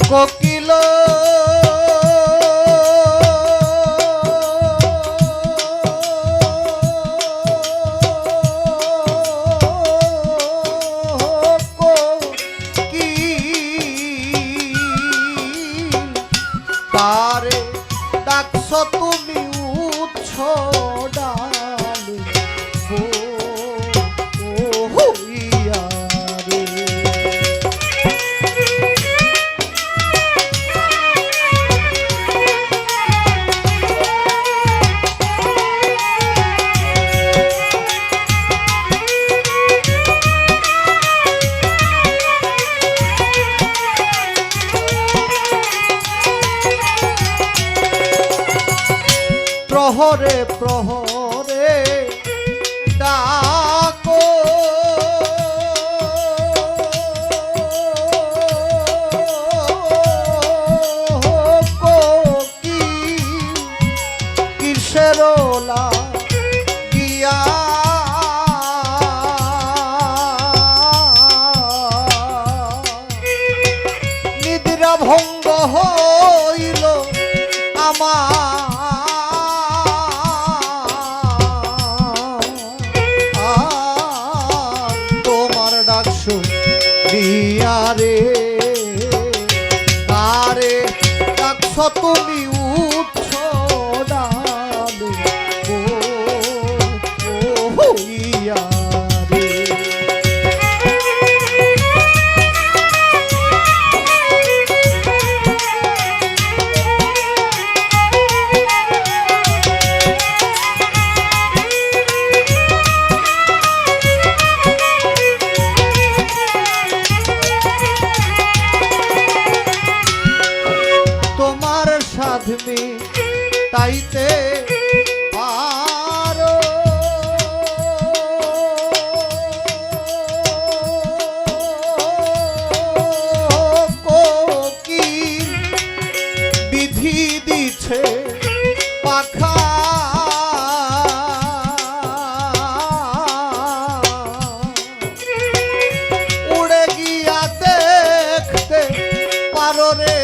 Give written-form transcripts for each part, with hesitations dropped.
কোকিল তারে ডাকছ তুমি উচ্ছ ডালে হইয়া রে। প্রহরে প্রহরে ডাকো কিসের লাগিয়া নিদ্রা ভঙ্গ হইল আমার রে তারে ডাকছ তুমি উচ্ছ ডালে হইয়া রে। সাধমি তাইতে পারো কোকিল বিধি দিছে পাখা উড়ে গিয়া দেখতে পারো রে।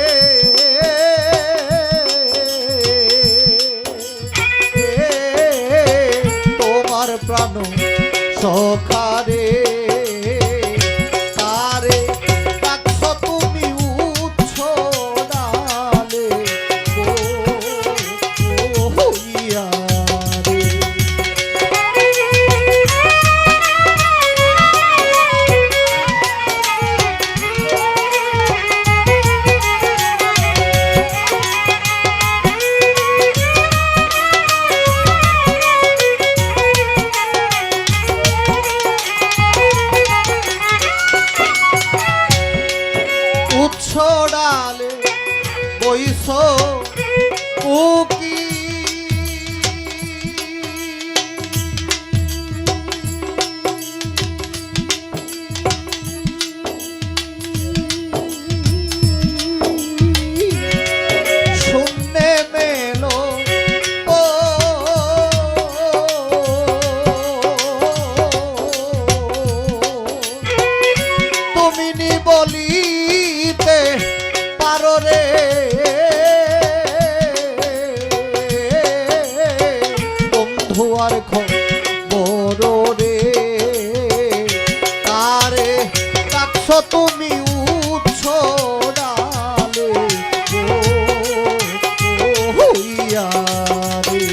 প্রাণ সখারে তারে ডাকছ তুমি উচ্ছ ডালে হইয়া রে। ডালে বইস উকি শূন্যে মেলো তুমি নি বলিতে পারো রে। বন্ধু আর খবর রে তারে ডাকছ তুমি উচ্ছ ডালে হইয়া রে।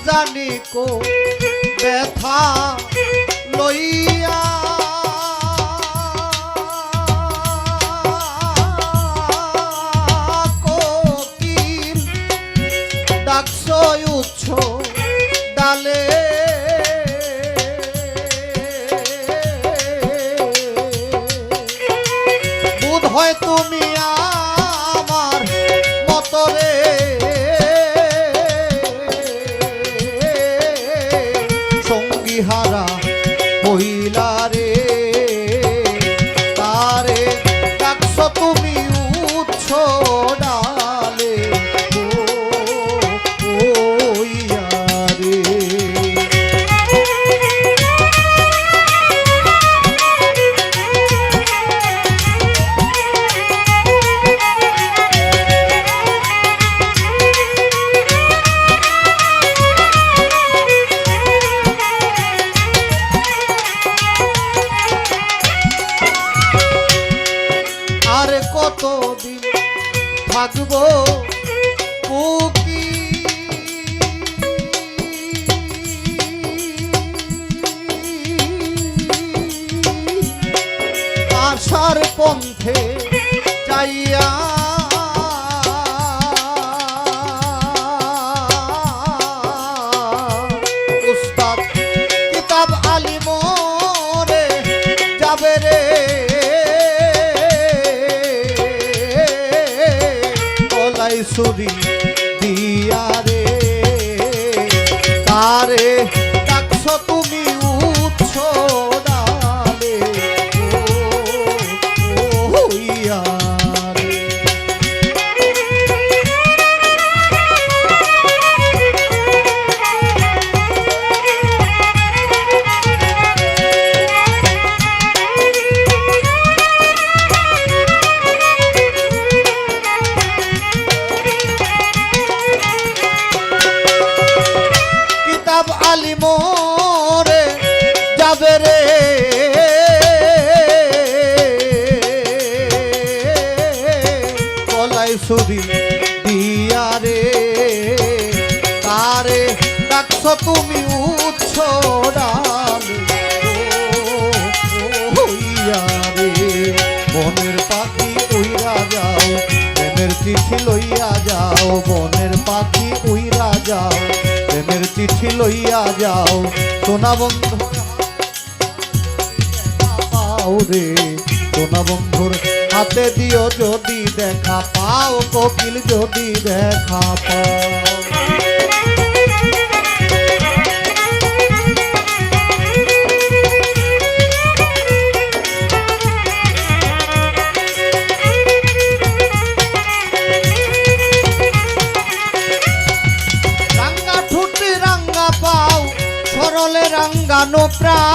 জানি কো ব্যথা লইয়া কোকিল ডাকছ উচ্ছ ডালে বোধ হয় তুমি আমার মতরে বুকি আশার পন্থে যাইয়া উস্তাদ কিতাব আলিম রে যাবে রে গলায় ছুরি দিয়া রে তারে ডাকছ তুমি উচ্চ ডালে ও হইয়া রে। কিতাব আলিম রে যাবে রে গলায় ছুরি দিয়া রে তারে ডাকছ তুমি উচ্চ ডালে ও হইয়া রে। বনের পাখি উইরা যাও প্রেমের চিঠি লইয়া যাও বনের পাখি উইরা যাও প্রেমের চিঠি লইয়া যাও সোনা বন্ধু পাও রে সোনা বন্ধুর হাতে দিও যদি দেখা পাও কোকিল যদি দেখা পাও। রাঙ্গা ঠুটি রাঙ্গা পাও সরলে রাঙ্গানো প্রাণ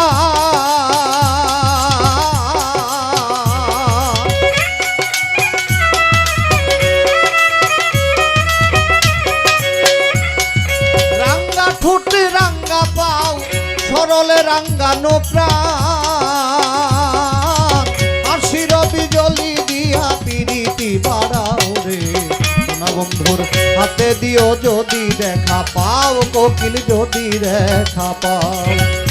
রাঙ্গা ঠুটি রাঙ্গা পাও সরলে রাঙ্গানো প্রাণ হাসির বিজলি দিয়া পিরিতি বাড়াও রে সোনা বন্ধুর হাতে দিও যদি দেখা পাও কোকিল যদি দেখা পাও।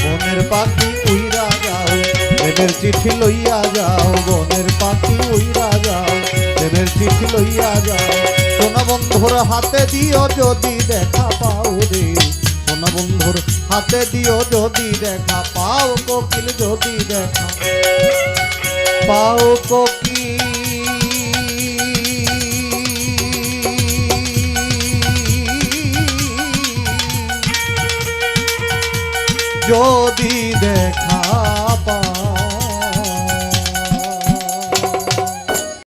বনের পাখি উইরা যাও প্রেমের চিঠি লইয়া যাও বনের পাখি উইরা যাও প্রেমের চিঠি লইয়া যাও সোনা বন্ধুর হাতে দিও যদি দেখা পাও রে সোনা বন্ধুর হাতে দিও যদি দেখা পাও কোকিল যদি দেখা পাও কোকিল